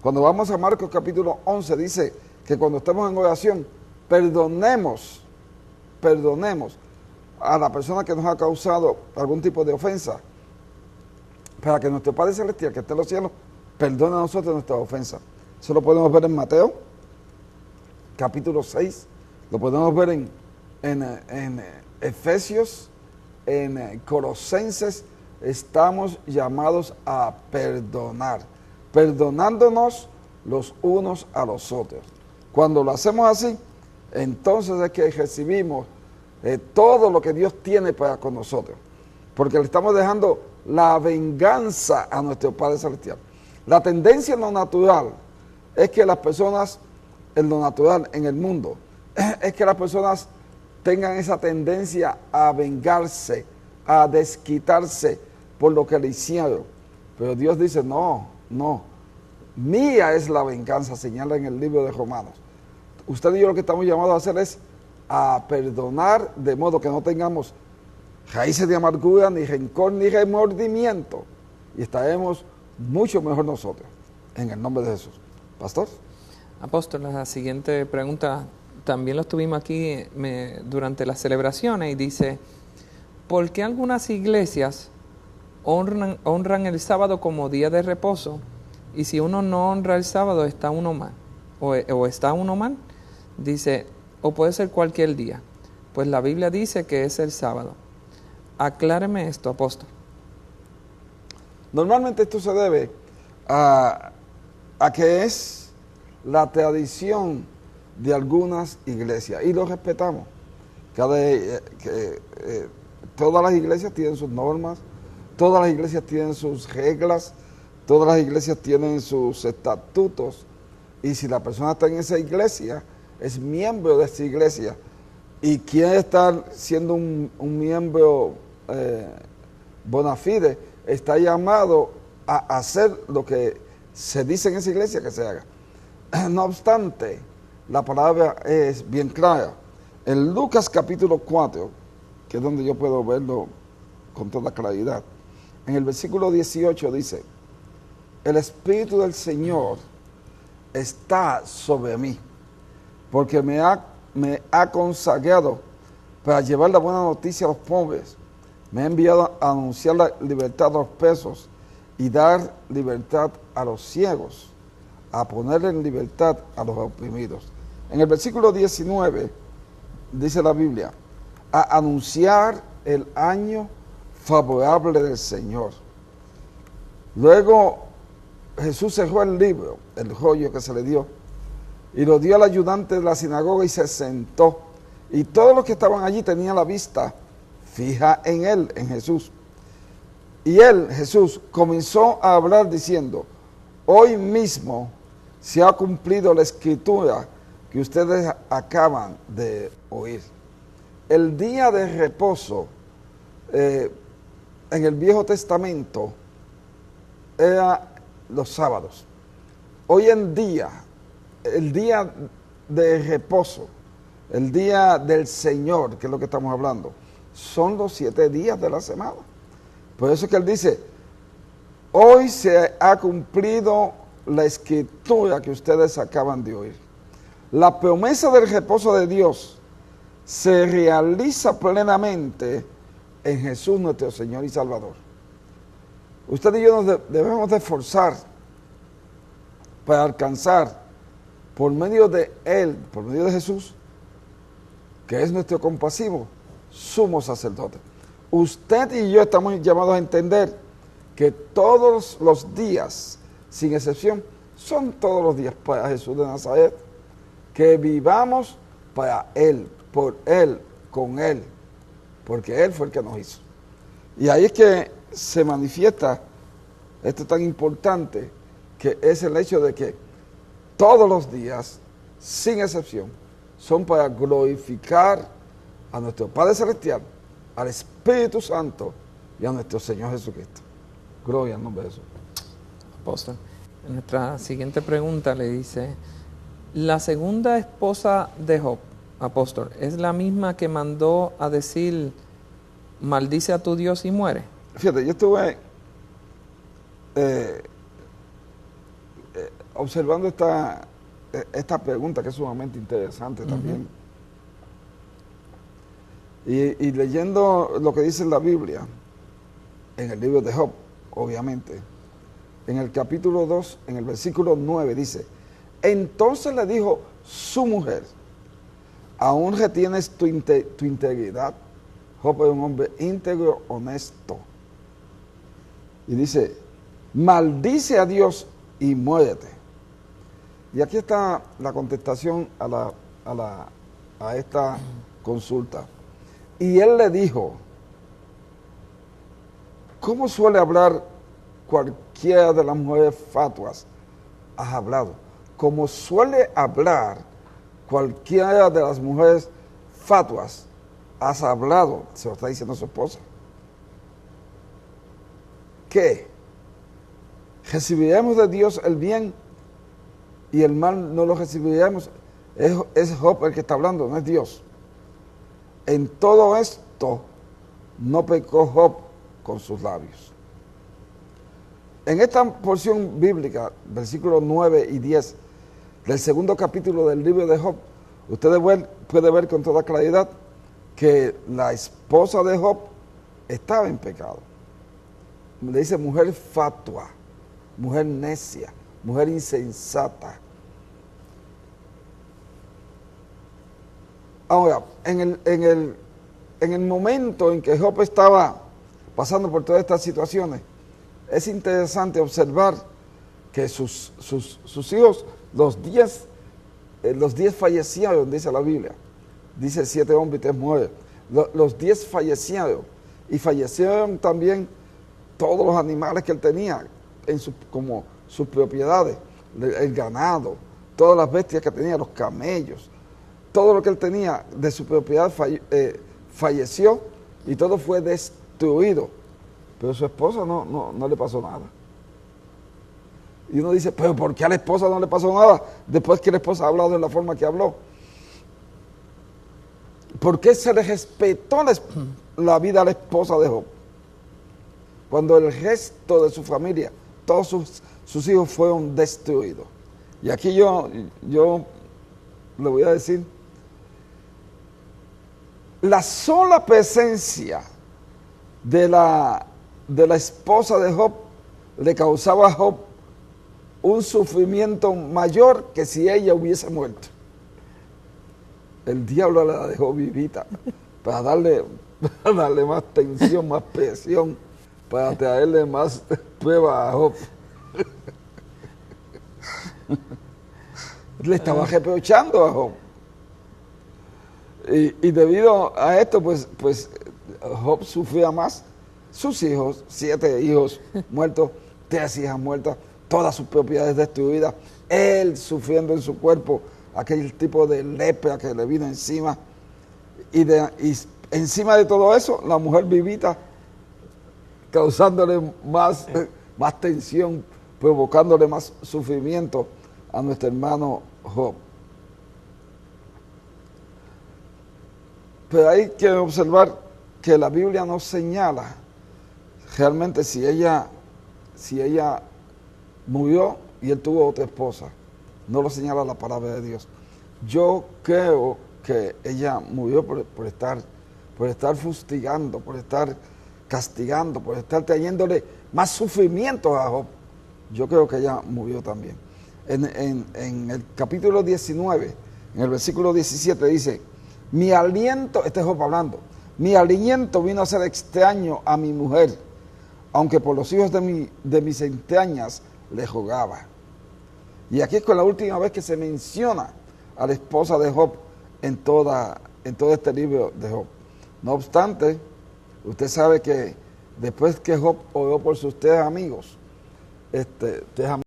Cuando vamos a Marcos capítulo 11, dice que cuando estemos en oración, perdonemos a la persona que nos ha causado algún tipo de ofensa, para que nuestro Padre Celestial, que está en los cielos, perdone a nosotros nuestras ofensas. Eso lo podemos ver en Mateo, capítulo 6, lo podemos ver en Efesios, en Colosenses. Estamos llamados a perdonar, perdonándonos los unos a los otros. Cuando lo hacemos así, entonces es que recibimos todo lo que Dios tiene para con nosotros, porque le estamos dejando la venganza a nuestro Padre Celestial. La tendencia en lo natural es que las personas, en lo natural, en el mundo, es que las personas tengan esa tendencia a vengarse, a desquitarse por lo que le hicieron. Pero Dios dice, no, mía es la venganza, señala en el libro de Romanos. Usted y yo lo que estamos llamados a hacer es a perdonar, de modo que no tengamos raíces de amargura, ni rencor, ni remordimiento, y estaremos mucho mejor nosotros, en el nombre de Jesús. Pastor. Apóstol, la siguiente pregunta también lo tuvimos aquí durante las celebraciones, y dice, ¿por qué algunas iglesias honran el sábado como día de reposo, y si uno no honra el sábado está uno mal? O está uno mal, dice, o puede ser cualquier día, pues la Biblia dice que es el sábado. Acláreme esto, apóstol. Normalmente esto se debe a que es la tradición de algunas iglesias, y lo respetamos. Todas las iglesias tienen sus normas, todas las iglesias tienen sus reglas, todas las iglesias tienen sus estatutos, y si la persona está en esa iglesia, es miembro de esa iglesia, y quiere estar siendo un miembro bona fide, está llamado a hacer lo que se dice en esa iglesia que se haga. No obstante, la palabra es bien clara. En Lucas capítulo 4, que es donde yo puedo verlo con toda claridad, en el versículo 18 dice, el Espíritu del Señor está sobre mí, porque me ha consagrado para llevar la buena noticia a los pobres. Me ha enviado a anunciar la libertad a los presos y dar libertad a los ciegos, a poner en libertad a los oprimidos. En el versículo 19 dice la Biblia, a anunciar el año favorable del Señor. Luego Jesús cerró el libro, el rollo que se le dio, y lo dio al ayudante de la sinagoga y se sentó. Y todos los que estaban allí tenían la vista fija en él, en Jesús. Y él, Jesús, comenzó a hablar diciendo, hoy mismo se ha cumplido la escritura que ustedes acaban de oír. El día de reposo en el Viejo Testamento era los sábados. Hoy en día, el día de reposo, el día del Señor, que es lo que estamos hablando, son los 7 días de la semana. Por eso es que él dice, hoy se ha cumplido la escritura que ustedes acaban de oír. La promesa del reposo de Dios se realiza plenamente en Jesús nuestro Señor y Salvador. Usted y yo nos debemos de esforzar para alcanzar por medio de Él, por medio de Jesús, que es nuestro compasivo sumo sacerdote. Usted y yo estamos llamados a entender que todos los días, sin excepción, son todos los días para Jesús de Nazaret, que vivamos para Él, por Él, con Él, porque Él fue el que nos hizo. Y ahí es que se manifiesta esto tan importante, que es el hecho de que todos los días, sin excepción, son para glorificar a nuestro Padre Celestial, al Espíritu Santo y a nuestro Señor Jesucristo. Gloria al nombre de Jesús. Apóstol, en nuestra siguiente pregunta le dice, la segunda esposa de Job, apóstol, ¿es la misma que mandó a decir, maldice a tu Dios y muere? observando esta pregunta que es sumamente interesante también, y leyendo lo que dice la Biblia, en el libro de Job, obviamente, en el capítulo 2, en el versículo 9 dice, entonces le dijo su mujer, ¿aún retienes tu integridad? Job es un hombre íntegro, honesto. Y dice, maldice a Dios y muérete. Y aquí está la contestación a esta consulta. Y él le dijo, ¿cómo suele hablar cualquiera de las mujeres fatuas? Has hablado. Como suele hablar cualquiera de las mujeres fatuas, has hablado. Se lo está diciendo su esposa. ¿Qué? ¿Recibiremos de Dios el bien y el mal no lo recibiremos? Es Job el que está hablando, no es Dios. En todo esto no pecó Job con sus labios. En esta porción bíblica, versículos 9 y 10 del segundo capítulo del libro de Job, usted puede ver con toda claridad que la esposa de Job estaba en pecado. Le dice mujer fatua, mujer necia, mujer insensata. Ahora, en el momento en que Job estaba pasando por todas estas situaciones, es interesante observar que sus hijos, los 10 fallecieron, dice la Biblia. Dice 7 hombres y 3 mujeres. Los 10 fallecieron. Y fallecieron también todos los animales que él tenía como sus propiedades. El ganado, todas las bestias que tenía, los camellos. Todo lo que él tenía de su propiedad falleció y todo fue destruido. Pero a su esposa no le pasó nada. Y uno dice, pero ¿por qué a la esposa no le pasó nada? Después que la esposa ha hablado de la forma que habló. ¿Por qué se le respetó la vida a la esposa de Job? Cuando el resto de su familia, todos sus hijos fueron destruidos. Y aquí yo le voy a decir, la sola presencia de la esposa de Job le causaba a Job un sufrimiento mayor que si ella hubiese muerto. El diablo la dejó vivita para darle más tensión, más presión, para traerle más pruebas a Job. Le estaba reprochando a Job. Y debido a esto, pues Job sufría más. Sus hijos, 7 hijos muertos, 3 hijas muertas, todas sus propiedades destruidas, él sufriendo en su cuerpo aquel tipo de lepra que le vino encima. Y encima de todo eso, la mujer vivita, causándole más tensión, provocándole más sufrimiento a nuestro hermano Job. Pero hay que observar que la Biblia nos señala realmente si ella murió y él tuvo otra esposa. No lo señala la palabra de Dios. Yo creo que ella murió por estar fustigando, por estar castigando, por estar trayéndole más sufrimiento a Job. Yo creo que ella murió también. En el capítulo 19, en el versículo 17 dice, mi aliento, este es Job hablando, mi aliento vino a ser extraño a mi mujer, aunque por los hijos de mis entrañas le rogaba. Y aquí es con la última vez que se menciona a la esposa de Job en todo este libro de Job. No obstante, usted sabe que después que Job oró por sus 3 amigos,